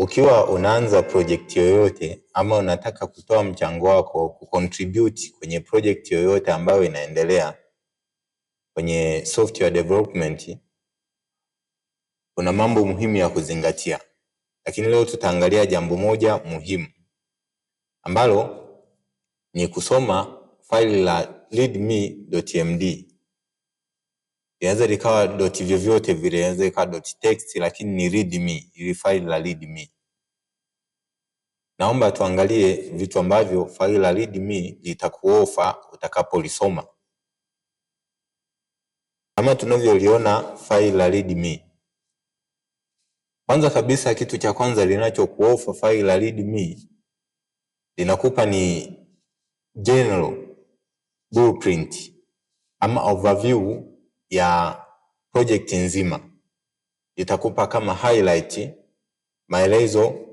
Ukiwa unaanza project yoyote ama unataka kutoa mchango wako kucontribute kwenye project yoyote ambayo inaendelea kwenye software development, kuna mambo muhimu ya kuzingatia. Lakini leo tutaangalia jambo moja muhimu ambalo ni kusoma faili la readme.md. Inaweza likawa dot vyovyote vile, inaweza ikawa .txt, lakini ni readme, ili faili la readme. Naomba tuangalie vitu ambavyo faili la readme litakuofa utakapolisoma. Kama tunavyoliona faili la readme, kwanza kabisa, kitu cha kwanza linachokuofa faili la readme, linakupa ni general blueprint ama overview ya project nzima. Itakupa kama highlight, maelezo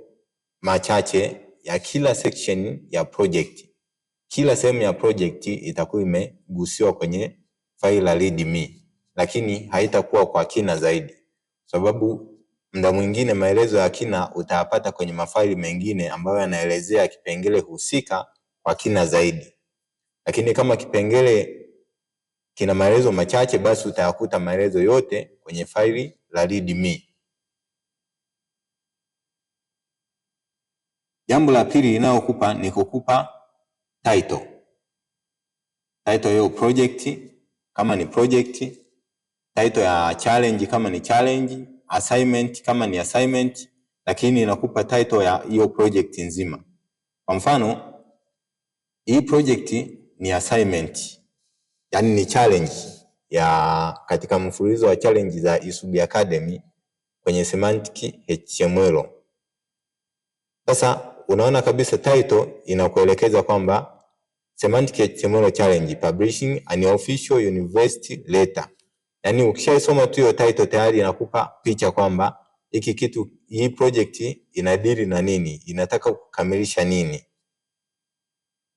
machache ya kila section ya project. Kila sehemu ya project itakuwa imegusiwa kwenye faili la readme, lakini haitakuwa kwa kina zaidi, sababu muda mwingine maelezo ya kina utayapata kwenye mafaili mengine ambayo yanaelezea kipengele husika kwa kina zaidi. Lakini kama kipengele kina maelezo machache, basi utayakuta maelezo yote kwenye faili la readme. Jambo la pili linalokupa ni kukupa title. Title ya project kama ni project, title ya challenge kama ni challenge, assignment kama ni assignment, lakini inakupa title ya hiyo project nzima. Kwa mfano, hii project ni assignment, yani ni challenge ya katika mfululizo wa challenge za Isubi Academy kwenye semantic HTML. Sasa unaona kabisa title inakuelekeza kwamba semantic HTML challenge publishing an official university letter. Yani ukishaisoma tu hiyo title tayari inakupa picha kwamba hiki kitu, hii project inadili na nini, inataka kukamilisha nini,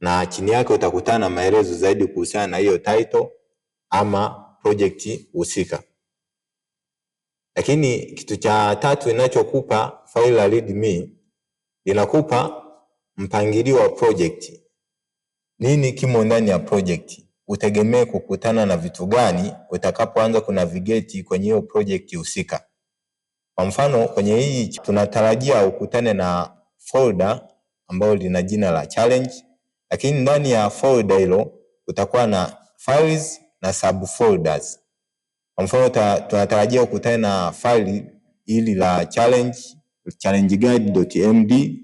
na chini yake utakutana na maelezo zaidi kuhusiana na hiyo title ama project husika. Lakini kitu cha tatu inachokupa faili la readme, linakupa mpangilio wa project. Nini kimo ndani ya project? Utegemee kukutana na vitu gani utakapoanza kunavigate kwenye hiyo project husika. Kwa mfano, kwenye hii tunatarajia ukutane na folder ambayo lina jina la challenge, lakini ndani ya folder hilo utakuwa na files na subfolders. Kwa mfano, tunatarajia ukutane na faili hili la challengeguide.md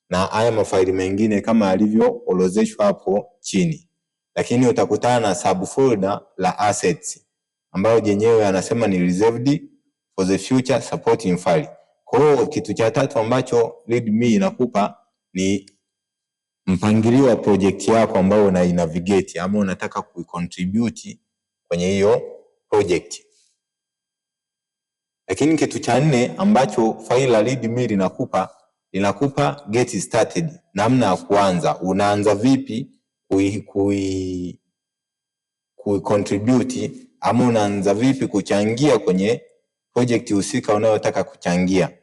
na haya mafaili mengine kama alivyoorodheshwa hapo chini. Lakini utakutana na subfolder la assets ambayo yenyewe anasema ni reserved for the future supporting file. Kwa hiyo kitu cha tatu ambacho readme inakupa ni mpangilio wa project yako ambao una navigate ama unataka kucontribute kwenye hiyo project. Lakini kitu cha nne ambacho faili la readme linakupa get started, namna ya kuanza. Unaanza vipi contribute ama unaanza vipi kuchangia kwenye project husika unayotaka kuchangia,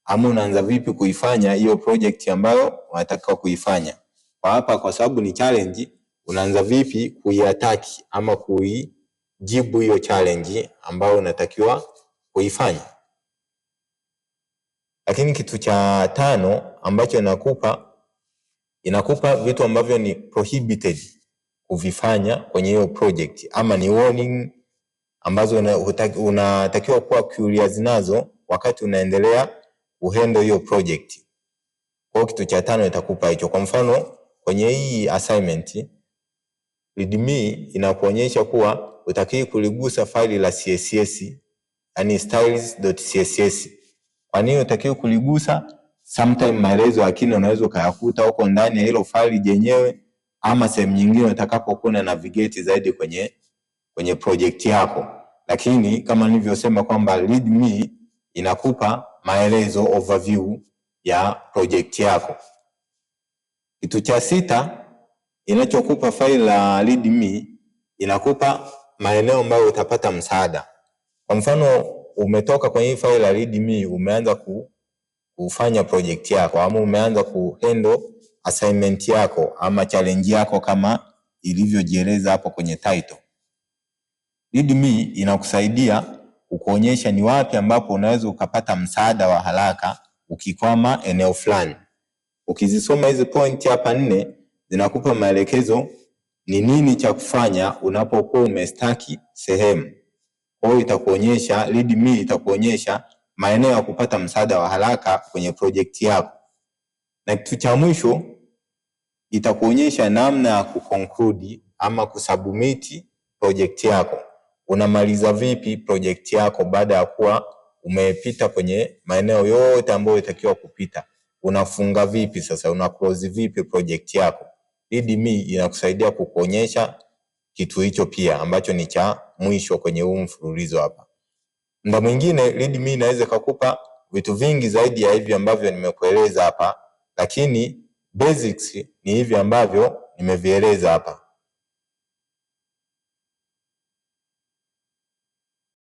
ama unaanza vipi kuifanya hiyo project ambayo unataka kuifanya. Kwa hapa, kwa sababu ni challenge, unaanza vipi kuiattack ama kuijibu hiyo challenge ambayo unatakiwa kuifanya. Lakini kitu cha tano ambacho inakupa vitu ambavyo ni prohibited kuvifanya kwenye hiyo project, ama ni warning ambazo unatakiwa kuwa curious nazo wakati unaendelea kuhandle hiyo project. Kwa kitu cha tano itakupa hicho. Kwa mfano, kwenye hii assignment readme inakuonyesha kuwa utakiwi kuligusa faili la CSS, yani styles.css. Kwa nini utakiwi kuligusa? Sometime maelezo yakini unaweza kuyakuta huko ndani ya hilo faili yenyewe, ama sehemu nyingine utakapokuwa na navigate zaidi kwenye project yako. Lakini kama nilivyosema kwamba readme inakupa maelezo, overview ya project yako. Kitu cha sita inachokupa faili la readme, inakupa maeneo ambayo utapata msaada. Kwa mfano, umetoka kwenye faili la readme umeanza kufanya project yako ama umeanza kuhandle assignment yako ama challenge yako kama ilivyojieleza hapo kwenye title. Readme inakusaidia kukuonyesha ni wapi ambapo unaweza ukapata msaada wa haraka ukikwama eneo fulani. Ukizisoma hizi point hapa 4 zinakupa maelekezo ni nini cha kufanya unapokuwa umestaki sehemu. Kwa hiyo itakuonyesha, Readme itakuonyesha maeneo ya kupata msaada wa haraka kwenye project yako. Na kitu cha mwisho itakuonyesha namna ya kuconclude ama kusubmit project yako. Unamaliza vipi project yako baada ya kuwa umepita kwenye maeneo yote ambayo itakiwa kupita. Unafunga vipi sasa, una close vipi project yako. Readme inakusaidia kukuonyesha kitu hicho pia ambacho ni cha mwisho kwenye huu mfululizo hapa. Muda mwingine Readme inaweza kukupa vitu vingi zaidi ya hivi ambavyo nimekueleza hapa, lakini basics ni hivi ambavyo nimevieleza hapa.